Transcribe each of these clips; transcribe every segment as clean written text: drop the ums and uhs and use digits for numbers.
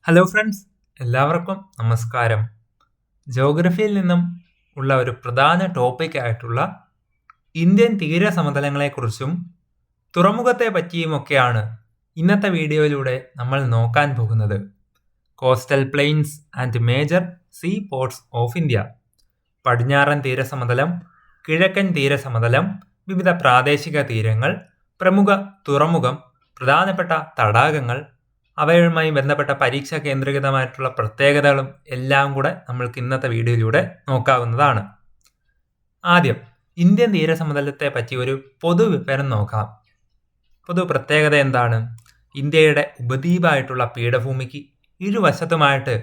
Hello friends, എല്ലാവർക്കും നമസ്കാരം. ജോഗ്രഫിയിൽ നിന്നും ഉള്ള ഒരു പ്രധാന ടോപ്പിക് ആയിട്ടുള്ള ഇന്ത്യൻ തീരസമതലങ്ങളെക്കുറിച്ചും തുറമുഖത്തെ പറ്റിയുമൊക്കെയാണ് ഇന്നത്തെ വീഡിയോയിലൂടെ നമ്മൾ നോക്കാൻ പോകുന്നത്. Coastal plains and major sea ports of India. പടിഞ്ഞാറൻ തീരസമതലം, കിഴക്കൻ തീരസമതലം, വിവിധ പ്രാദേശിക തീരങ്ങൾ, പ്രമുഖ തുറമുഖം, പ്രധാനപ്പെട്ട തടാകങ്ങൾ, അവയുമായി ബന്ധപ്പെട്ട പരീക്ഷാ കേന്ദ്രീകൃതമായിട്ടുള്ള പ്രത്യേകതകളും എല്ലാം കൂടെ നമ്മൾക്ക് ഇന്നത്തെ വീഡിയോയിലൂടെ നോക്കാവുന്നതാണ്. ആദ്യം ഇന്ത്യൻ തീരസമതലത്തെ പറ്റി ഒരു പൊതുവിവരം നോക്കാം. പൊതു പ്രത്യേകത എന്താണ്? ഇന്ത്യയുടെ ഉപദ്വീപായിട്ടുള്ള പീഠഭൂമിക്ക് ഇരുവശത്തുമായിട്ട്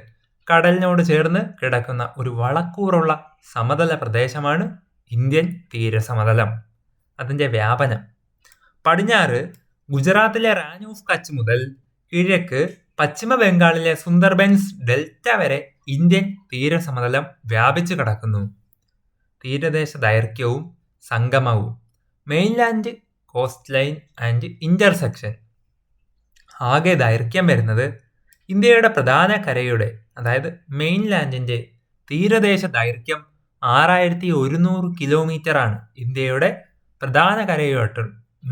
കടലിനോട് ചേർന്ന് കിടക്കുന്ന ഒരു വളക്കൂറുള്ള സമതല പ്രദേശമാണ് ഇന്ത്യൻ തീരസമതലം. അതിൻ്റെ വ്യാപനം: പടിഞ്ഞാറ് ഗുജറാത്തിലെ റാൻ ഓഫ് കച്ച് മുതൽ കിഴക്ക് പശ്ചിമ ബംഗാളിലെ സുന്ദർബൻസ് ഡെൽറ്റ വരെ ഇന്ത്യൻ തീരസമതലം വ്യാപിച്ചു കിടക്കുന്നു. തീരദേശ ദൈർഘ്യവും സംഗമവും: mainland, cost line and intersection. ആകെ ദൈർഘ്യം വരുന്നത് ഇന്ത്യയുടെ പ്രധാന കരയുടെ, അതായത് മെയിൻലാൻഡിന്റെ തീരദേശ ദൈർഘ്യം 6100 കിലോമീറ്റർ ആണ്. ഇന്ത്യയുടെ പ്രധാന കരയായിട്ട്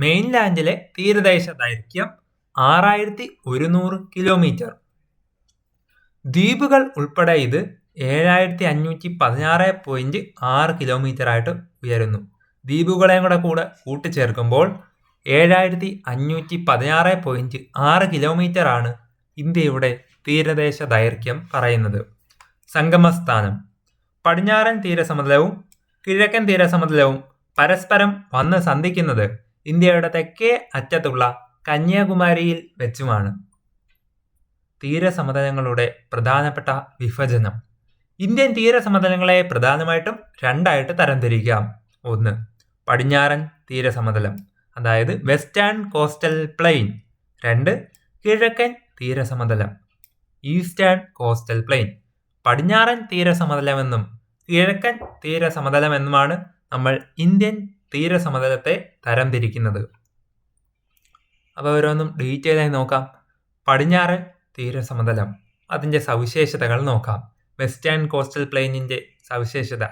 മെയിൻലാൻഡിലെ തീരദേശ ദൈർഘ്യം 6100 കിലോമീറ്റർ. ദ്വീപുകൾ ഉൾപ്പെടെ ഇത് 7516.6 കിലോമീറ്റർ ആയിട്ട് ഉയരുന്നു. ദ്വീപുകളെയും കൂടെ കൂട്ടിച്ചേർക്കുമ്പോൾ 7516.6 കിലോമീറ്റർ ആണ് ഇന്ത്യയുടെ തീരദേശ ദൈർഘ്യം പറയുന്നത്. സംഗമസ്ഥാനം: പടിഞ്ഞാറൻ തീരസമതലവും കിഴക്കൻ തീരസമതലവും പരസ്പരം വന്ന് സന്ധിക്കുന്നത് ഇന്ത്യയുടെ തെക്കേ അറ്റത്തുള്ള കന്യാകുമാരിയിൽ വെച്ചുമാണ്. തീരസമതലങ്ങളുടെ പ്രധാനപ്പെട്ട വിഭജനം: ഇന്ത്യൻ തീരസമതലങ്ങളെ പ്രധാനമായിട്ടും രണ്ടായിട്ട് തരംതിരിക്കാം. ഒന്ന്, പടിഞ്ഞാറൻ തീരസമതലം, അതായത് വെസ്റ്റേൺ കോസ്റ്റൽ പ്ലെയിൻ. രണ്ട്, കിഴക്കൻ തീരസമതലം, ഈസ്റ്റേൺ കോസ്റ്റൽ പ്ലെയിൻ. പടിഞ്ഞാറൻ തീരസമതലമെന്നും കിഴക്കൻ തീരസമതലമെന്നുമാണ് നമ്മൾ ഇന്ത്യൻ തീരസമതലത്തെ തരംതിരിക്കുന്നത്. അപ്പോൾ ഓരോന്നും ഡീറ്റെയിൽ ആയി നോക്കാം. പടിഞ്ഞാറൻ തീരസമതലം, അതിൻ്റെ സവിശേഷതകൾ നോക്കാം. വെസ്റ്റേൺ കോസ്റ്റൽ പ്ലെയിനിൻ്റെ സവിശേഷത: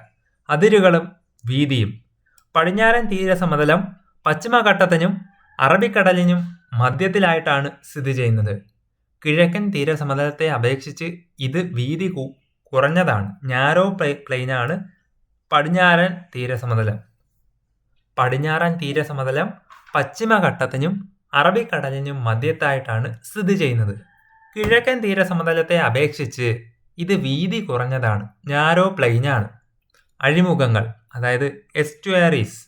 അതിരുകളും വീതിയും. പടിഞ്ഞാറൻ തീരസമതലം പശ്ചിമഘട്ടത്തിനും അറബിക്കടലിനും മധ്യത്തിലായിട്ടാണ് സ്ഥിതി ചെയ്യുന്നത്. കിഴക്കൻ തീരസമതലത്തെ അപേക്ഷിച്ച് ഇത് വീതി കുറഞ്ഞതാണ്. നാരോ പ്ലെയിനാണ് പടിഞ്ഞാറൻ തീരസമതലം. പടിഞ്ഞാറൻ തീരസമതലം പശ്ചിമഘട്ടത്തിനും അറബിക്കടലിനും മധ്യത്തായിട്ടാണ് സ്ഥിതി ചെയ്യുന്നത്. കിഴക്കൻ തീരസമതലത്തെ അപേക്ഷിച്ച് ഇത് വീതി കുറഞ്ഞതാണ്, നാരോ പ്ലെയിനാണ്. അഴിമുഖങ്ങൾ, അതായത് എസ്റ്റുയറീസ്.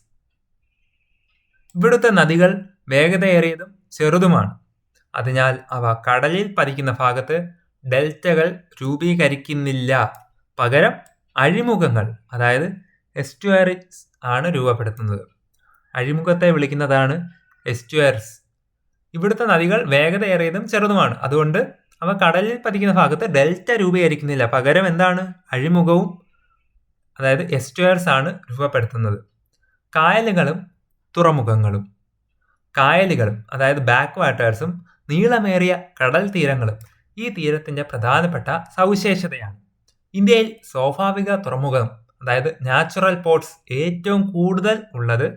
ഇവിടുത്തെ നദികൾ വേഗതയേറിയതും ചെറുതുമാണ്. അതിനാൽ അവ കടലിൽ പതിക്കുന്ന ഭാഗത്ത് ഡെൽറ്റകൾ രൂപീകരിക്കുന്നില്ല. പകരം അഴിമുഖങ്ങൾ, അതായത് എസ്റ്റുയറീസ് ആണ് രൂപപ്പെടുത്തുന്നത്. അഴിമുഖത്തെ വിളിക്കുന്നതാണ് എസ്റ്റുയർസ്. ഇവിടുത്തെ നദികൾ വേഗതയേറിയതും ചെറുതുമാണ്. അതുകൊണ്ട് അവ കടലിൽ പതിക്കുന്ന ഭാഗത്ത് ഡെൽറ്റ രൂപീകരിക്കുന്നില്ല. പകരം എന്താണ്? അഴിമുഖവും, അതായത് എസ്റ്റുയർസ് ആണ് രൂപപ്പെടുത്തുന്നത്. കായലുകളും തുറമുഖങ്ങളും. കായലുകളും, അതായത് ബാക്ക് വാട്ടേഴ്സും നീളമേറിയ കടൽ തീരങ്ങളും ഈ തീരത്തിന്റെ പ്രധാനപ്പെട്ട സവിശേഷതയാണ്. ഇന്ത്യയിൽ സ്വാഭാവിക തുറമുഖം, അതായത് നാച്ചുറൽ പോർട്ട്സ് ഏറ്റവും കൂടുതൽ ഉള്ളത്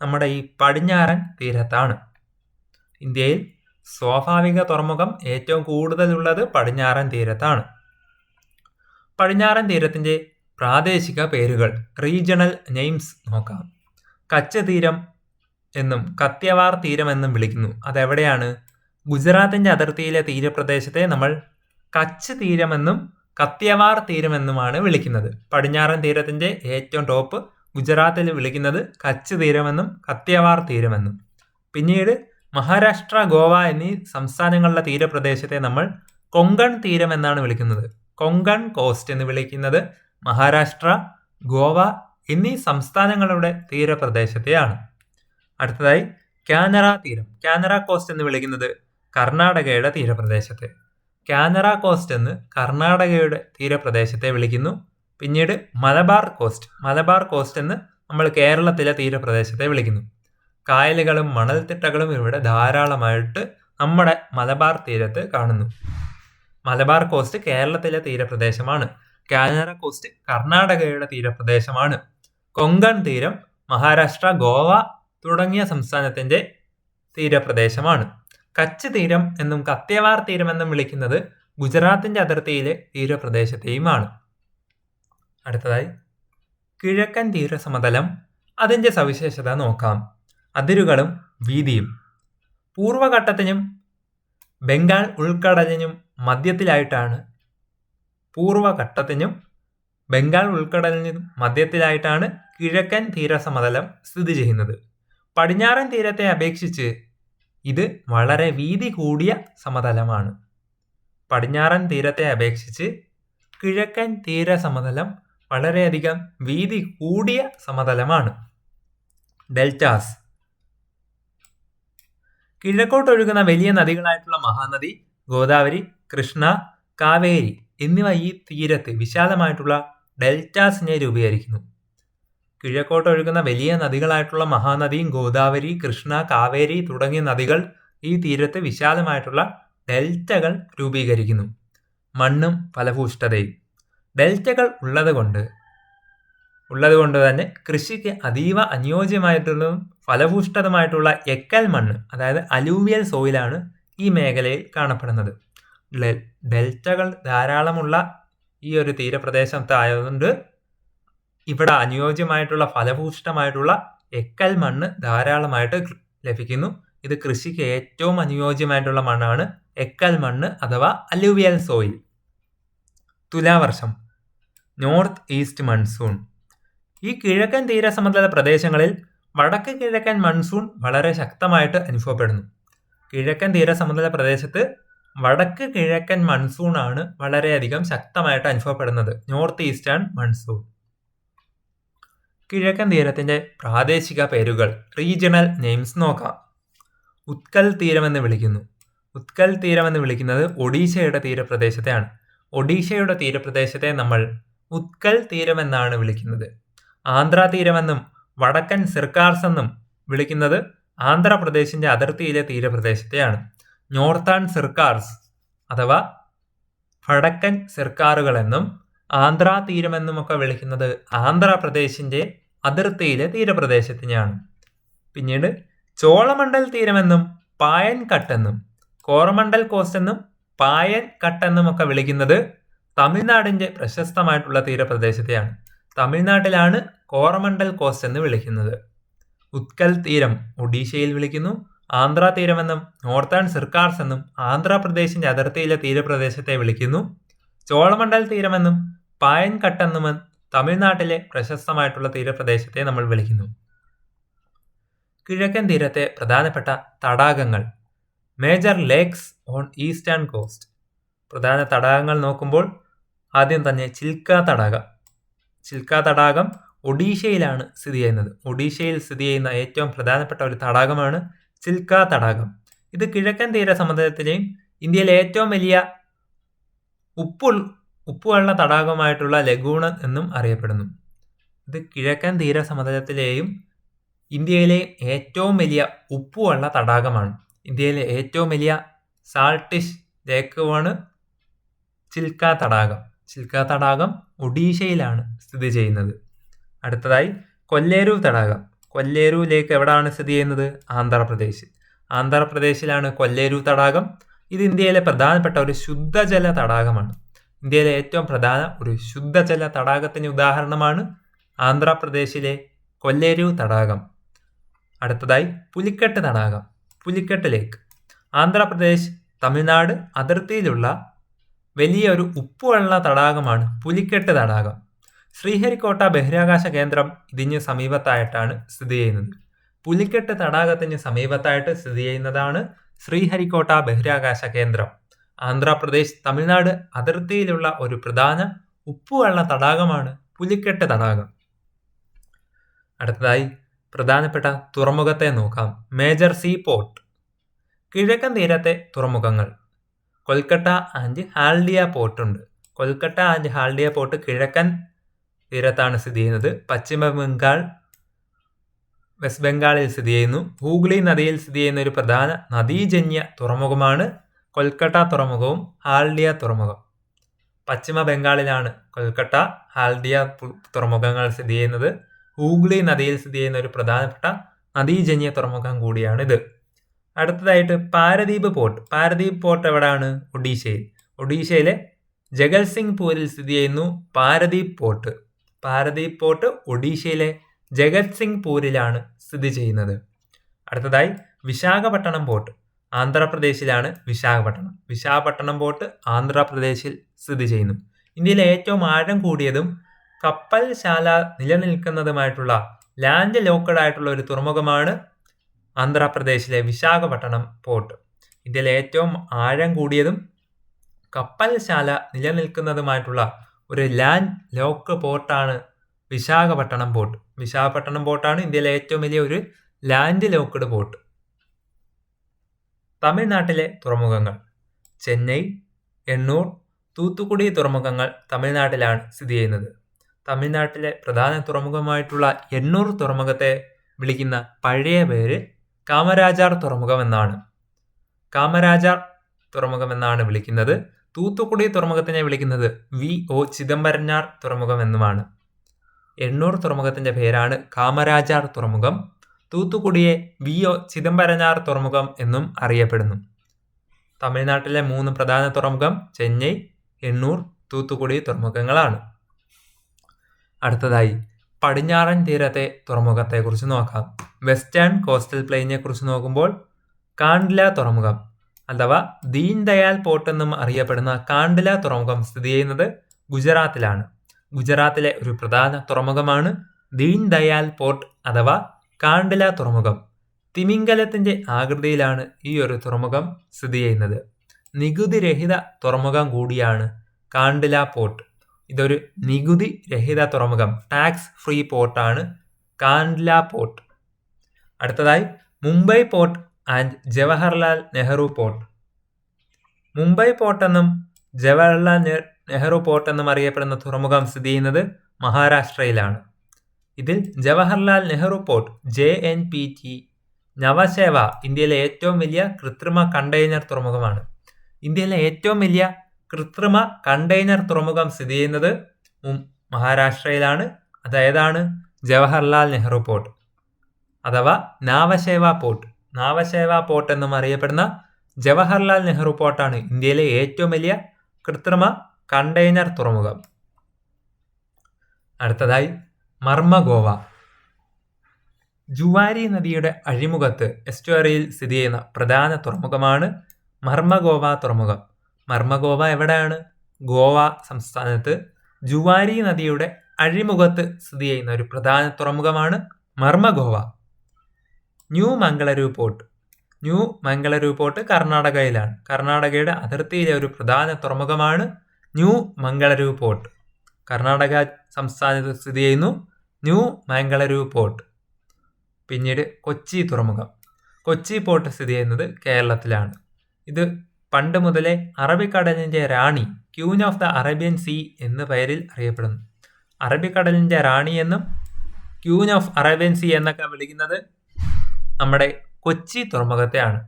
നമ്മുടെ ഈ പടിഞ്ഞാറൻ തീരത്താണ്. ഇന്ത്യയിൽ സ്വാഭാവിക തുറമുഖം ഏറ്റവും കൂടുതലുള്ളത് പടിഞ്ഞാറൻ തീരത്താണ്. പടിഞ്ഞാറൻ തീരത്തിന്റെ പ്രാദേശിക പേരുകൾ, റീജിയണൽ നെയിംസ് നോക്കാം. കച്ച് തീരം എന്നും കത്തിയവാർ തീരം എന്നും വിളിക്കുന്നു. അതെവിടെയാണ്? ഗുജറാത്തിന്റെ അതിർത്തിയിലെ തീരപ്രദേശത്തെ നമ്മൾ കച്ച് തീരമെന്നും കത്തിയവാർ തീരമെന്നുമാണ് വിളിക്കുന്നത്. പടിഞ്ഞാറൻ തീരത്തിന്റെ ഏറ്റവും ടോപ്പ് ഗുജറാത്തിൽ വിളിക്കുന്നത് കച്ച് തീരമെന്നും കത്തിയവാർ തീരമെന്നും. പിന്നീട് മഹാരാഷ്ട്ര, ഗോവ എന്നീ സംസ്ഥാനങ്ങളുടെ തീരപ്രദേശത്തെ നമ്മൾ കൊങ്കൺ തീരം എന്നാണ് വിളിക്കുന്നത്. കൊങ്കൺ കോസ്റ്റ് എന്ന് വിളിക്കുന്നത് മഹാരാഷ്ട്ര, ഗോവ എന്നീ സംസ്ഥാനങ്ങളുടെ തീരപ്രദേശത്തെയാണ്. അടുത്തതായി കാനറ തീരം, കാനറ കോസ്റ്റ് എന്ന് വിളിക്കുന്നത് കർണാടകയുടെ തീരപ്രദേശത്തെ. കാനറ കോസ്റ്റ് എന്ന് കർണാടകയുടെ തീരപ്രദേശത്തെ വിളിക്കുന്നു. പിന്നീട് മലബാർ കോസ്റ്റ് എന്ന് നമ്മൾ കേരളത്തിലെ തീരപ്രദേശത്തെ വിളിക്കുന്നു. കായലുകളും മണൽത്തിട്ടകളും ഇവിടെ ധാരാളമായിട്ട് നമ്മുടെ മലബാർ തീരത്ത് കാണുന്നു. മലബാർ കോസ്റ്റ് കേരളത്തിലെ തീരപ്രദേശമാണ്. കാനറ കോസ്റ്റ് കർണാടകയുടെ തീരപ്രദേശമാണ്. കൊങ്കൺ തീരം മഹാരാഷ്ട്ര, ഗോവ തുടങ്ങിയ സംസ്ഥാനത്തിന്റെ തീരപ്രദേശമാണ്. കച്ച് തീരം എന്നും കത്തിയവാർ തീരം എന്നും വിളിക്കുന്നത് ഗുജറാത്തിന്റെ അതിർത്തിയിലെ തീരപ്രദേശത്തെയുമാണ്. അടുത്തതായി കിഴക്കൻ തീരസമതലം, അതിന്റെ സവിശേഷത നോക്കാം. അതിരുകളും വീതിയും. പൂർവഘട്ടത്തിനും ബംഗാൾ ഉൾക്കടലിനും മധ്യത്തിലായിട്ടാണ് കിഴക്കൻ തീരസമതലം സ്ഥിതി ചെയ്യുന്നത്. പടിഞ്ഞാറൻ തീരത്തെ അപേക്ഷിച്ച് ഇത് വളരെ വീതി കൂടിയ സമതലമാണ്. പടിഞ്ഞാറൻ തീരത്തെ അപേക്ഷിച്ച് കിഴക്കൻ തീരസമതലം വളരെയധികം വീതി കൂടിയ സമതലമാണ്. ഡെൽറ്റാസ്. കിഴക്കോട്ടൊഴുകുന്ന വലിയ നദികളായിട്ടുള്ള മഹാനദി, ഗോദാവരി, കൃഷ്ണ, കാവേരി എന്നിവ ഈ തീരത്ത് വിശാലമായിട്ടുള്ള ഡെൽറ്റാസിനെ രൂപീകരിക്കുന്നു. കിഴക്കോട്ടൊഴുകുന്ന വലിയ നദികളായിട്ടുള്ള മഹാനദിയും ഗോദാവരി, കൃഷ്ണ, കാവേരി തുടങ്ങിയ നദികൾ ഈ തീരത്ത് വിശാലമായിട്ടുള്ള ഡെൽറ്റകൾ രൂപീകരിക്കുന്നു. മണ്ണും ഫലഭൂഷ്ഠതയും. ഡെൽറ്റകൾ ഉള്ളതുകൊണ്ട് തന്നെ കൃഷിക്ക് അതീവ അനുയോജ്യമായിട്ടുള്ളതും ഫലഭൂഷ്ഠതമായിട്ടുള്ള എക്കൽ മണ്ണ്, അതായത് അലൂവിയൽ സോയിലാണ് ഈ മേഖലയിൽ കാണപ്പെടുന്നത്. ഡെൽറ്റകൾ ധാരാളമുള്ള ഈ ഒരു തീരപ്രദേശത്തായതുകൊണ്ട് ഇവിടെ അനുയോജ്യമായിട്ടുള്ള ഫലഭൂഷ്ഠമായിട്ടുള്ള എക്കൽ മണ്ണ് ധാരാളമായിട്ട് ലഭിക്കുന്നു. ഇത് കൃഷിക്ക് ഏറ്റവും അനുയോജ്യമായിട്ടുള്ള മണ്ണാണ് എക്കൽ മണ്ണ് അഥവാ അലൂവിയൽ സോയിൽ. തുലാവർഷം, നോർത്ത് ഈസ്റ്റ് മൺസൂൺ. ഈ കിഴക്കൻ തീരസമതല പ്രദേശങ്ങളിൽ വടക്ക് കിഴക്കൻ മൺസൂൺ വളരെ ശക്തമായിട്ട് അനുഭവപ്പെടുന്നു. കിഴക്കൻ തീരസമതല പ്രദേശത്ത് വടക്ക് കിഴക്കൻ മൺസൂൺ ആണ് വളരെയധികം ശക്തമായിട്ട് അനുഭവപ്പെടുന്നത്, നോർത്ത് ഈസ്റ്റേൺ മൺസൂൺ. കിഴക്കൻ തീരത്തിന്റെ പ്രാദേശിക പേരുകൾ, റീജിയണൽ നെയിംസ് നോക്കാം. ഉത്കൽ തീരമെന്ന് വിളിക്കുന്നത് ഒഡീഷയുടെ തീരപ്രദേശത്തെയാണ്. ഒഡീഷയുടെ തീരപ്രദേശത്തെ നമ്മൾ ഉത്കൽ തീരമെന്നാണ് വിളിക്കുന്നത്. ആന്ധ്ര തീരമെന്നും വടക്കൻ സിർക്കാർസ് എന്നും വിളിക്കുന്നത് ആന്ധ്രാപ്രദേശിന്റെ അതിർത്തിയിലെ തീരപ്രദേശത്തെയാണ്. നോർത്തേൺ സിർക്കാർസ് അഥവാ വടക്കൻ സിർക്കാറുകൾ എന്നും ആന്ധ്ര തീരമെന്നുമൊക്കെ വിളിക്കുന്നത് ആന്ധ്രാപ്രദേശിന്റെ അതിർത്തിയിലെ തീരപ്രദേശത്തിനെയാണ്. പിന്നീട് ചോളമണ്ഡൽ തീരമെന്നും പായൻ കട്ടെന്നും കോറമണ്ഡൽ കോസ്റ്റ് എന്നും പായൻ കട്ടെന്നും ഒക്കെ വിളിക്കുന്നത് തമിഴ്നാടിന്റെ പ്രശസ്തമായിട്ടുള്ള തീരപ്രദേശത്തെയാണ്. തമിഴ്നാട്ടിലാണ് കോറമണ്ഡൽ കോസ്റ്റ് എന്ന് വിളിക്കുന്നത്. ഉത്കൽ തീരം ഒഡീഷയിൽ വിളിക്കുന്നു. ആന്ധ്ര തീരമെന്നും നോർത്തേൺ സിർക്കാർസ് എന്നും ആന്ധ്രാപ്രദേശിന്റെ അതിർത്തിയിലെ തീരപ്രദേശത്തെ വിളിക്കുന്നു. ചോളമണ്ഡൽ തീരമെന്നും പായൻ കട്ടെന്നും തമിഴ്നാട്ടിലെ പ്രശസ്തമായിട്ടുള്ള തീരപ്രദേശത്തെ നമ്മൾ വിളിക്കുന്നു. കിഴക്കൻ തീരത്തെ പ്രധാനപ്പെട്ട തടാകങ്ങൾ. Major lakes on eastern cost. പ്രധാന തടാകങ്ങൾ നോക്കുമ്പോൾ ആദ്യം തന്നെ ചിൽക്ക തടാകം ഒഡീഷയിലാണ് സ്ഥിതി ചെയ്യുന്നത്. ഒഡീഷയിൽ സ്ഥിതി ചെയ്യുന്ന ഏറ്റവും പ്രധാനപ്പെട്ട ഒരു തടാകമാണ് ചിൽക്ക തടാകം. ഇത് കിഴക്കൻ തീരസമതലത്തിലെയും ഇന്ത്യയിലെ ഏറ്റവും വലിയ ഉപ്പുവെള്ള തടാകമായിട്ടുള്ള ലഗൂൺ എന്നും അറിയപ്പെടുന്നു. ഇത് കിഴക്കൻ തീരസമതലത്തിലെയും ഇന്ത്യയിലെ ഏറ്റവും വലിയ ഉപ്പുവെള്ള തടാകമാണ്. ഇന്ത്യയിലെ ഏറ്റവും വലിയ സാൾട്ടിഷ് ലേക്കുമാണ് ചിൽക്ക തടാകം. ചിൽക്ക തടാകം ഒഡീഷയിലാണ് സ്ഥിതി ചെയ്യുന്നത്. അടുത്തതായി കൊല്ലേരു തടാകം. കൊല്ലേരു ലേക്ക് എവിടെയാണ് സ്ഥിതി ചെയ്യുന്നത്? ആന്ധ്രാപ്രദേശിലാണ് കൊല്ലേരു തടാകം. ഇത് ഇന്ത്യയിലെ പ്രധാനപ്പെട്ട ഒരു ശുദ്ധജല തടാകമാണ്. ഇന്ത്യയിലെ ഏറ്റവും പ്രധാന ഒരു ശുദ്ധജല തടാകത്തിന് ഉദാഹരണമാണ് ആന്ധ്രാപ്രദേശിലെ കൊല്ലേരു തടാകം. അടുത്തതായി പുലിക്കെട്ട് തടാകം, പുലിക്കെട്ട് ലേക്ക്. ആന്ധ്രാപ്രദേശ് തമിഴ്നാട് അതിർത്തിയിലുള്ള വലിയൊരു ഉപ്പുവെള്ള തടാകമാണ് പുലിക്കെട്ട് തടാകം. ശ്രീഹരിക്കോട്ട ബഹിരാകാശ കേന്ദ്രം ഇതിന് സമീപത്തായിട്ടാണ് സ്ഥിതി ചെയ്യുന്നത്. പുലിക്കെട്ട് തടാകത്തിന് സമീപത്തായിട്ട് സ്ഥിതി ചെയ്യുന്നതാണ് ശ്രീഹരിക്കോട്ട ബഹിരാകാശ കേന്ദ്രം. ആന്ധ്രാപ്രദേശ് തമിഴ്നാട് അതിർത്തിയിലുള്ള ഒരു പ്രധാന ഉപ്പുവെള്ള തടാകമാണ് പുലിക്കെട്ട് തടാകം. അടുത്തതായി പ്രധാനപ്പെട്ട തുറമുഖത്തെ നോക്കാം. Major see port. കിഴക്കൻ തീരത്തെ തുറമുഖങ്ങൾ. കൊൽക്കത്ത ആൻഡ് ഹാൽഡിയ പോർട്ട് ഉണ്ട്. കൊൽക്കത്ത ആൻഡ് ഹാൽഡിയ പോർട്ട് കിഴക്കൻ തീരത്താണ് സ്ഥിതി ചെയ്യുന്നത്. പശ്ചിമ ബംഗാൾ, വെസ്റ്റ് ബംഗാളിൽ സ്ഥിതി ചെയ്യുന്നു. ഹൂഗ്ലി നദിയിൽ സ്ഥിതി ചെയ്യുന്ന ഒരു പ്രധാന നദീജന്യ തുറമുഖമാണ് കൊൽക്കട്ട തുറമുഖവും ഹാൽഡിയ തുറമുഖം. പശ്ചിമ ബംഗാളിലാണ് കൊൽക്കട്ട, ഹാൽഡിയ തുറമുഖങ്ങൾ സ്ഥിതി ചെയ്യുന്നത്. ഹൂഗ്ലി നദിയിൽ സ്ഥിതി ചെയ്യുന്ന ഒരു പ്രധാനപ്പെട്ട നദീജന്യ തുറമുഖം കൂടിയാണിത്. അടുത്തതായിട്ട് പാരദീപ് പോർട്ട്. പാരദീപ് പോർട്ട് എവിടെയാണ്? ഒഡീഷയിൽ. ഒഡീഷയിലെ ജഗത്സിംഗ്പൂരിൽ സ്ഥിതി ചെയ്യുന്നു പാരദീപ് പോർട്ട്. പാരദീപ് പോർട്ട് ഒഡീഷയിലെ ജഗത്സിംഗ്പൂരിലാണ് സ്ഥിതി ചെയ്യുന്നത്. അടുത്തതായി വിശാഖപട്ടണം പോർട്ട്. ആന്ധ്രാപ്രദേശിലാണ് വിശാഖപട്ടണം. വിശാഖപട്ടണം പോർട്ട് ആന്ധ്രാപ്രദേശിൽ സ്ഥിതി ചെയ്യുന്നു. ഇന്ത്യയിലെ ഏറ്റവും ആഴം കൂടിയതും കപ്പൽശാല നിലനിൽക്കുന്നതുമായിട്ടുള്ള ലാൻഡ് ലോക്കഡ് ആയിട്ടുള്ള ഒരു തുറമുഖമാണ് ആന്ധ്രാപ്രദേശിലെ വിശാഖപട്ടണം പോർട്ട്. ഇന്ത്യയിലെ ഏറ്റവും ആഴം കൂടിയതും കപ്പൽശാല നിലനിൽക്കുന്നതുമായിട്ടുള്ള ഒരു ലാൻഡ് ലോക്ക് പോർട്ടാണ് വിശാഖപട്ടണം പോർട്ട്. വിശാഖപട്ടണം പോർട്ടാണ് ഇന്ത്യയിലെ ഏറ്റവും വലിയ ഒരു ലാൻഡ് ലോക്ക്ഡ് പോർട്ട്. തമിഴ്നാട്ടിലെ തുറമുഖങ്ങൾ. ചെന്നൈ, എണ്ണൂർ, തൂത്തുക്കുടി തുറമുഖങ്ങൾ തമിഴ്നാട്ടിലാണ് സ്ഥിതി ചെയ്യുന്നത്. തമിഴ്നാട്ടിലെ പ്രധാന തുറമുഖമായിട്ടുള്ള എണ്ണൂർ തുറമുഖത്തെ വിളിക്കുന്ന പഴയ പേര് കാമരാജാർ തുറമുഖം എന്നാണ്. കാമരാജാർ തുറമുഖം എന്നാണ് വിളിക്കുന്നത്. തൂത്തുക്കുടി തുറമുഖത്തിനെ വിളിക്കുന്നത് VO ചിദംബരനാർ തുറമുഖം എന്നുമാണ്. എണ്ണൂർ തുറമുഖത്തിന്റെ പേരാണ് കാമരാജാർ തുറമുഖം. തൂത്തുക്കുടിയെ VO ചിദംബരനാർ തുറമുഖം എന്നും അറിയപ്പെടുന്നു. തമിഴ്നാട്ടിലെ 3 പ്രധാന തുറമുഖം ചെന്നൈ, എണ്ണൂർ, തൂത്തുക്കുടി തുറമുഖങ്ങളാണ്. അടുത്തതായി പടിഞ്ഞാറൻ തീരത്തെ തുറമുഖത്തെക്കുറിച്ച് നോക്കാം. വെസ്റ്റേൺ കോസ്റ്റൽ പ്ലെയിനെ കുറിച്ച് നോക്കുമ്പോൾ കാണ്ട്ല തുറമുഖം അഥവാ ദീൻ ദയാൽ പോർട്ട് എന്നും അറിയപ്പെടുന്ന കാണ്ട്ല തുറമുഖം സ്ഥിതി ചെയ്യുന്നത് ഗുജറാത്തിലാണ്. ഗുജറാത്തിലെ ഒരു പ്രധാന തുറമുഖമാണ് ദീൻ ദയാൽ പോർട്ട് അഥവാ കാണ്ട്ല തുറമുഖം. തിമിംഗലത്തിന്റെ ആകൃതിയിലാണ് ഈ ഒരു തുറമുഖം സ്ഥിതി ചെയ്യുന്നത്. നികുതി രഹിത തുറമുഖം കൂടിയാണ് കാണ്ട്ല പോർട്ട്. ഇതൊരു നികുതി രഹിത തുറമുഖം, ടാക്സ് ഫ്രീ പോർട്ടാണ് കാണ്ട്ല പോർട്ട്. അടുത്തതായി Mumbai port and Jawaharlal Nehru port. Mumbai port എന്നും ജവഹർലാൽ നെഹ്റു പോർട്ട് എന്നും അറിയപ്പെടുന്ന തുറമുഖം സ്ഥിതി ചെയ്യുന്നത് മഹാരാഷ്ട്രയിലാണ്. ഇതിൽ ജവഹർലാൽ നെഹ്റു പോർട്ട് JNPT നവസേവ ഇന്ത്യയിലെ ഏറ്റവും വലിയ കൃത്രിമ കണ്ടെയ്നർ തുറമുഖമാണ്. ഇന്ത്യയിലെ ഏറ്റവും വലിയ കൃത്രിമ കണ്ടെയ്നർ തുറമുഖം സ്ഥിതി ചെയ്യുന്നത് മഹാരാഷ്ട്രയിലാണ്. അതായതാണ് ജവഹർലാൽ നെഹ്റു പോർട്ട് അഥവാ നാവസേവ പോർട്ട്. നാവസേവ പോർട്ട് എന്നും അറിയപ്പെടുന്ന ജവഹർലാൽ നെഹ്റു പോർട്ടാണ് ഇന്ത്യയിലെ ഏറ്റവും വലിയ കൃത്രിമ കണ്ടെയ്നർ തുറമുഖം. അടുത്തതായി മർമഗോവ. ജുവാരി നദിയുടെ അഴിമുഖത്ത് എസ്റ്റുവറിയിൽ സ്ഥിതി ചെയ്യുന്ന പ്രധാന തുറമുഖമാണ് മർമഗോവ തുറമുഖം. മർമഗോവ എവിടെയാണ്? ഗോവ സംസ്ഥാനത്ത് ജുവാരി നദിയുടെ അഴിമുഖത്ത് സ്ഥിതി ചെയ്യുന്ന ഒരു പ്രധാന തുറമുഖമാണ് Mormugao. New Mangaluru port. New Mangaluru port കർണാടകയിലാണ്. കർണാടകയുടെ അതിർത്തിയിലെ ഒരു പ്രധാന തുറമുഖമാണ് ന്യൂ മംഗളൂരു പോർട്ട്. കർണാടക സംസ്ഥാനത്ത് സ്ഥിതി ചെയ്യുന്നു ന്യൂ മംഗളൂരു പോർട്ട്. പിന്നീട് കൊച്ചി തുറമുഖം. കൊച്ചി പോർട്ട് സ്ഥിതി ചെയ്യുന്നത് കേരളത്തിലാണ്. ഇത് പണ്ട് മുതലേ അറബിക്കടലിന്റെ റാണി, queen of the Arabian sea എന്ന പേരിൽ അറിയപ്പെടുന്നു. അറബിക്കടലിന്റെ റാണി എന്നും ക്യൂൻ ഓഫ് അറേബ്യൻ സീ എന്നൊക്കെ വിളിക്കുന്നത് നമ്മുടെ കൊച്ചി തുറമുഖത്തെയാണ്.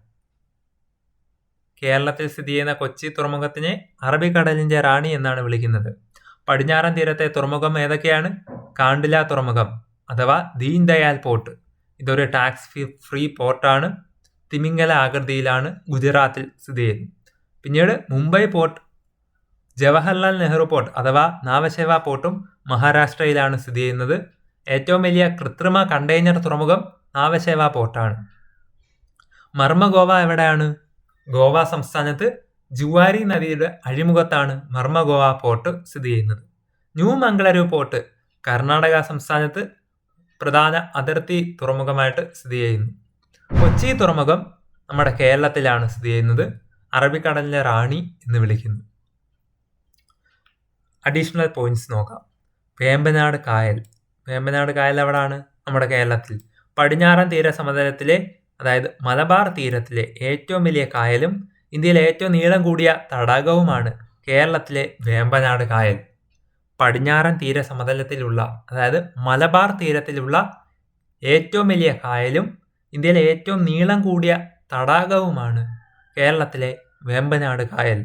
കേരളത്തിൽ സ്ഥിതി ചെയ്യുന്ന കൊച്ചി തുറമുഖത്തിനെ അറബിക്കടലിന്റെ റാണി എന്നാണ് വിളിക്കുന്നത്. പടിഞ്ഞാറൻ തീരത്തെ തുറമുഖം ഏതൊക്കെയാണ്? കാണ്ട്ല തുറമുഖം അഥവാ ദീൻ ദയാൽ പോർട്ട്. ഇതൊരു ടാക്സ് ഫ്രീ പോർട്ടാണ്. തിമിംഗല ആകൃതിയിലാണ് ഗുജറാത്തിൽ സ്ഥിതി ചെയ്യുന്നത്. പിന്നീട് മുംബൈ പോർട്ട്, ജവഹർലാൽ നെഹ്റു പോർട്ട് അഥവാ നാവസേവ പോർട്ടും മഹാരാഷ്ട്രയിലാണ് സ്ഥിതി ചെയ്യുന്നത്. ഏറ്റവും വലിയ കൃത്രിമ കണ്ടെയ്നർ തുറമുഖം നാവസേവ പോർട്ടാണ്. മർമഗോവ എവിടെയാണ്? ഗോവ സംസ്ഥാനത്ത് ജുവാരി നദിയുടെ അഴിമുഖത്താണ് മർമഗോവ പോർട്ട് സ്ഥിതി ചെയ്യുന്നത്. ന്യൂ മംഗളൂരു പോർട്ട് കർണാടക സംസ്ഥാനത്ത് പ്രധാന അതിർത്തി തുറമുഖമായിട്ട് സ്ഥിതി ചെയ്യുന്നു. കൊച്ചി തുറമുഖം നമ്മുടെ കേരളത്തിലാണ് സ്ഥിതി ചെയ്യുന്നത്. അറബിക്കടലിലെ റാണി എന്ന് വിളിക്കുന്നു. അഡീഷണൽ പോയിന്റ്സ് നോക്കാം. വേമ്പനാട് കായൽ. വേമ്പനാട് കായൽ എവിടെയാണ്? നമ്മുടെ കേരളത്തിൽ. പടിഞ്ഞാറൻ തീര സമതലത്തിലെ അതായത് മലബാർ തീരത്തിലെ ഏറ്റവും വലിയ കായലും ഇന്ത്യയിലെ ഏറ്റവും നീളം കൂടിയ തടാകവുമാണ് കേരളത്തിലെ വേമ്പനാട് കായൽ. പടിഞ്ഞാറൻ തീര സമതലത്തിലുള്ള അതായത് മലബാർ തീരത്തിലുള്ള ഏറ്റവും വലിയ കായലും ഇന്ത്യയിലെ ഏറ്റവും നീളം കൂടിയ തടാകവുമാണ് കേരളത്തിലെ വേമ്പനാട് കായൽ.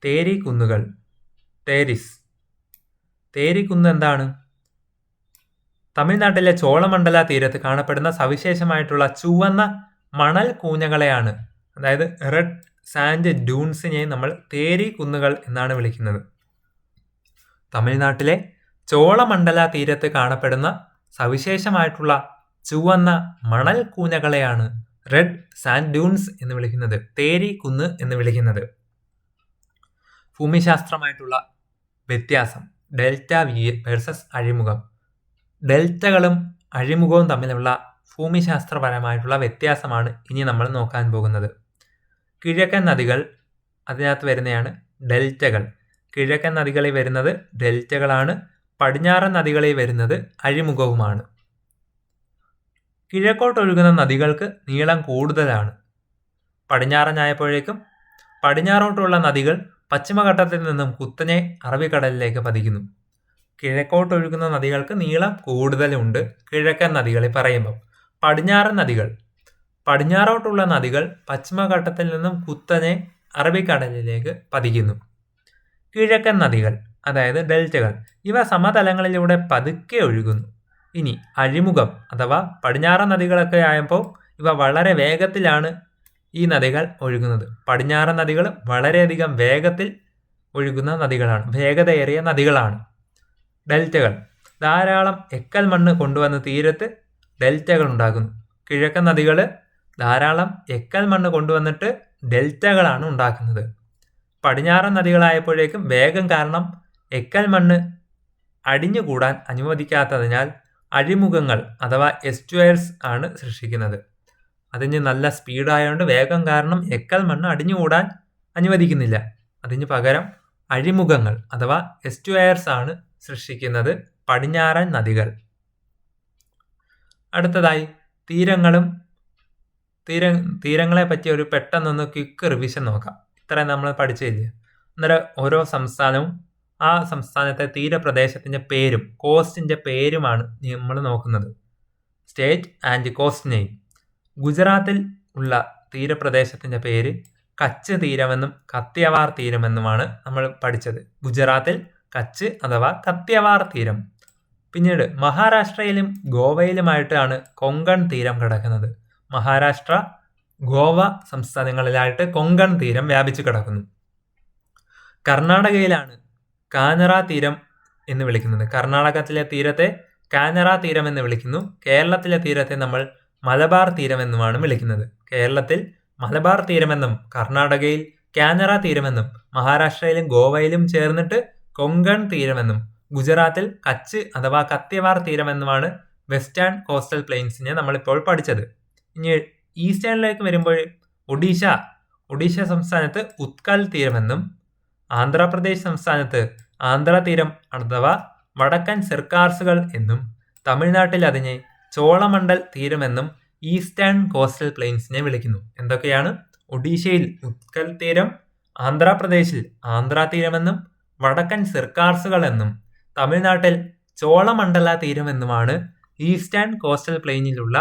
തേരി കുന്നുകൾ, ടേരിസ്. തേരി കുന്ന് എന്താണ്? തമിഴ്നാട്ടിലെ ചോളമണ്ഡല തീരത്ത് കാണപ്പെടുന്ന സവിശേഷമായിട്ടുള്ള ചുവന്ന മണൽ കൂനകളെയാണ്, അതായത് റെഡ് സാൻഡ് ഡ്യൂൺസിനെ നമ്മൾ തേരി കുന്നുകൾ എന്നാണ് വിളിക്കുന്നത്. തമിഴ്നാട്ടിലെ ചോളമണ്ഡല തീരത്ത് കാണപ്പെടുന്ന സവിശേഷമായിട്ടുള്ള ചുവന്ന മണൽ കൂനകളെയാണ് റെഡ് സാൻഡ് ഡ്യൂൺസ് എന്ന് വിളിക്കുന്നത്, തേരി കുന്ന് എന്ന് വിളിക്കുന്നത്. ഭൂമിശാസ്ത്രമായിട്ടുള്ള വ്യത്യാസം, ഡെൽറ്റ വി വേഴ്സസ് അഴിമുഖം. ഡെൽറ്റകളും അഴിമുഖവും തമ്മിലുള്ള ഭൂമിശാസ്ത്രപരമായിട്ടുള്ള വ്യത്യാസമാണ് ഇനി നമ്മൾ നോക്കാൻ പോകുന്നത്. കിഴക്കൻ നദികൾ, അതിനകത്ത് വരുന്നതാണ് ഡെൽറ്റകൾ. കിഴക്കൻ നദികളിൽ വരുന്നത് ഡെൽറ്റകളാണ്, പടിഞ്ഞാറൻ നദികളിൽ വരുന്നത് അഴിമുഖവുമാണ്. കിഴക്കോട്ടൊഴുകുന്ന നദികൾക്ക് നീളം കൂടുതലാണ്. പടിഞ്ഞാറനായപ്പോഴേക്കും പടിഞ്ഞാറോട്ടുള്ള നദികൾ പശ്ചിമഘട്ടത്തിൽ നിന്നും കുത്തനെ അറബിക്കടലിലേക്ക് പതിക്കുന്നു. കിഴക്കോട്ടൊഴുകുന്ന നദികൾക്ക് നീളം കൂടുതലുണ്ട് കിഴക്കൻ നദികളിൽ പറയുമ്പോൾ. പടിഞ്ഞാറൻ നദികൾ, പടിഞ്ഞാറോട്ടുള്ള നദികൾ പശ്ചിമഘട്ടത്തിൽ നിന്നും കുത്തനെ അറബിക്കടലിലേക്ക് പതിക്കുന്നു. കിഴക്കൻ നദികൾ, അതായത് ഡെൽറ്റകൾ, ഇവ സമതലങ്ങളിലൂടെ പതുക്കെ ഒഴുകുന്നു. ഇനി അഴിമുഖം അഥവാ പടിഞ്ഞാറൻ നദികളൊക്കെ ആയപ്പോൾ ഇവ വളരെ വേഗത്തിലാണ് ഈ നദികൾ ഒഴുകുന്നത്. പടിഞ്ഞാറൻ നദികൾ വളരെയധികം വേഗത്തിൽ ഒഴുകുന്ന നദികളാണ്, വേഗതയേറിയ നദികളാണ്. ഡെൽറ്റകൾ, ധാരാളം എക്കൽ മണ്ണ് കൊണ്ടുവന്ന് തീരത്ത് ഡെൽറ്റകൾ ഉണ്ടാകുന്നു. കിഴക്കൻ നദികൾ ധാരാളം എക്കൽ മണ്ണ് കൊണ്ടുവന്നിട്ട് ഡെൽറ്റകളാണ് ഉണ്ടാക്കുന്നത്. പടിഞ്ഞാറൻ നദികളായപ്പോഴേക്കും വേഗം കാരണം എക്കൽ മണ്ണ് അടിഞ്ഞുകൂടാൻ അനുവദിക്കാത്തതിനാൽ അഴിമുഖങ്ങൾ അഥവാ എസ്റ്റുയർസ് ആണ് സൃഷ്ടിക്കുന്നത്. അതിന് നല്ല സ്പീഡായതുകൊണ്ട് വേഗം കാരണം എക്കൽ മണ്ണ് അടിഞ്ഞുകൂടാൻ അനുവദിക്കുന്നില്ല. അതിന് പകരം അഴിമുഖങ്ങൾ അഥവാ എസ്റ്റുയർസ് ആണ് സൃഷ്ടിക്കുന്നത് പടിഞ്ഞാറൻ നദികൾ. അടുത്തതായി തീരങ്ങളെ പറ്റി ഒരു പെട്ടെന്നൊന്ന് ക്വിക്ക് റിവിഷൻ നോക്കാം. ഇത്രയും നമ്മൾ പഠിച്ചില്ലേ. അന്നേരം ഓരോ സംസ്ഥാനവും ആ സംസ്ഥാനത്തെ തീരപ്രദേശത്തിൻ്റെ പേരും കോസ്റ്റിൻ്റെ പേരുമാണ് നമ്മൾ നോക്കുന്നത്. State and cost name. ഗുജറാത്തിൽ ഉള്ള തീരപ്രദേശത്തിൻ്റെ പേര് കച്ച് തീരമെന്നും കത്തിയവാർ തീരമെന്നുമാണ് നമ്മൾ പഠിച്ചത്. ഗുജറാത്തിൽ കച്ച് അഥവാ കത്തിയവാർ തീരം. പിന്നീട് മഹാരാഷ്ട്രയിലും ഗോവയിലുമായിട്ടാണ് കൊങ്കൺ തീരം കിടക്കുന്നത്. മഹാരാഷ്ട്ര, ഗോവ സംസ്ഥാനങ്ങളിലായിട്ട് കൊങ്കൺ തീരം വ്യാപിച്ചു കിടക്കുന്നു. കർണാടകയിലാണ് കാനറ തീരം എന്ന് വിളിക്കുന്നത്. കർണാടകത്തിലെ തീരത്തെ കാനറ തീരം എന്ന് വിളിക്കുന്നു. കേരളത്തിലെ തീരത്തെ നമ്മൾ മലബാർ തീരം എന്നുമാണ് വിളിക്കുന്നത്. കേരളത്തിൽ മലബാർ തീരമെന്നും കർണാടകയിൽ കാനറ തീരമെന്നും മഹാരാഷ്ട്രയിലും ഗോവയിലും ചേർന്നിട്ട് കൊങ്കൺ തീരമെന്നും ഗുജറാത്തിൽ കച്ച് അഥവാ കത്തിയവാർ തീരമെന്നുമാണ് വെസ്റ്റേൺ കോസ്റ്റൽ പ്ലെയിൻസിനെ നമ്മളിപ്പോൾ പഠിച്ചത്. ഇനി ഈസ്റ്റേണിലേക്ക് വരുമ്പോൾ ഒഡീഷ സംസ്ഥാനത്ത് ഉത്കൽ തീരമെന്നും ആന്ധ്രാപ്രദേശ് സംസ്ഥാനത്ത് ആന്ധ്ര തീരം അഥവാ വടക്കൻ സർക്കാർസുകൾ എന്നും തമിഴ്നാട്ടിൽ അതിനെ ചോളമണ്ഡൽ തീരമെന്നും ഈസ്റ്റേൺ കോസ്റ്റൽ പ്ലെയിൻസിനെ വിളിക്കുന്നു. എന്തൊക്കെയാണ്? ഒഡീഷയിൽ ഉത്കൽ തീരം, ആന്ധ്രാപ്രദേശിൽ ആന്ധ്ര തീരമെന്നും വടക്കൻ സർക്കാർസുകൾ എന്നും തമിഴ്നാട്ടിൽ ചോളമണ്ഡല തീരമെന്നുമാണ് ഈസ്റ്റേൺ കോസ്റ്റൽ പ്ലെയിനിലുള്ള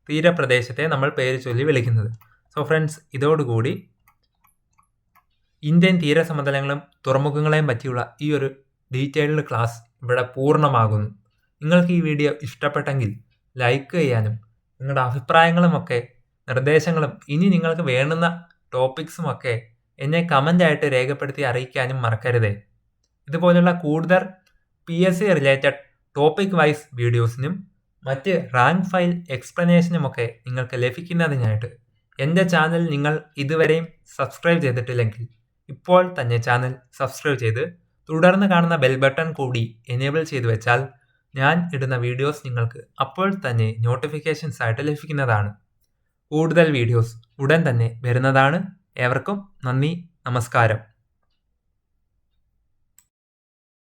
തീരപ്രദേശത്തെ നമ്മൾ പേര് ചൊല്ലി വിളിക്കുന്നത്. സോ ഫ്രണ്ട്സ്, ഇതോടുകൂടി ഇന്ത്യൻ തീരസമതലങ്ങളും തുറമുഖങ്ങളെയും പറ്റിയുള്ള ഈ ഒരു ഡീറ്റെയിൽഡ് ക്ലാസ് ഇവിടെ പൂർണ്ണമാകുന്നു. നിങ്ങൾക്ക് ഈ വീഡിയോ ഇഷ്ടപ്പെട്ടെങ്കിൽ ലൈക്ക് ചെയ്യാനും നിങ്ങളുടെ അഭിപ്രായങ്ങളുമൊക്കെ നിർദ്ദേശങ്ങളും ഇനി നിങ്ങൾക്ക് വേണ്ടുന്ന ടോപ്പിക്സുമൊക്കെ എന്നെ കമൻ്റായിട്ട് രേഖപ്പെടുത്തി അറിയിക്കാനും മറക്കരുതേ. ഇതുപോലുള്ള കൂടുതൽ PSC റിലേറ്റഡ് ടോപ്പിക് വൈസ് വീഡിയോസിനും മറ്റ് റാങ്ക് ഫയൽ എക്സ്പ്ലനേഷനുമൊക്കെ നിങ്ങൾക്ക് ലഭിക്കുന്നതിനായിട്ട് എൻ്റെ ചാനൽ നിങ്ങൾ ഇതുവരെയും സബ്സ്ക്രൈബ് ചെയ്തിട്ടില്ലെങ്കിൽ ഇപ്പോൾ തന്നെ ചാനൽ സബ്സ്ക്രൈബ് ചെയ്ത് തുടർന്ന് കാണുന്ന ബെൽ ബട്ടൺ കൂടി എനേബിൾ ചെയ്തു വെച്ചാൽ ഞാൻ ഇടുന്ന വീഡിയോസ് നിങ്ങൾക്ക് അപ്പോൾ തന്നെ നോട്ടിഫിക്കേഷൻസ് ആയിട്ട് ലഭിക്കുന്നതാണ്. കൂടുതൽ വീഡിയോസ് ഉടൻ തന്നെ വരുന്നതാണ്. ഏവർക്കും നന്ദി, നമസ്കാരം.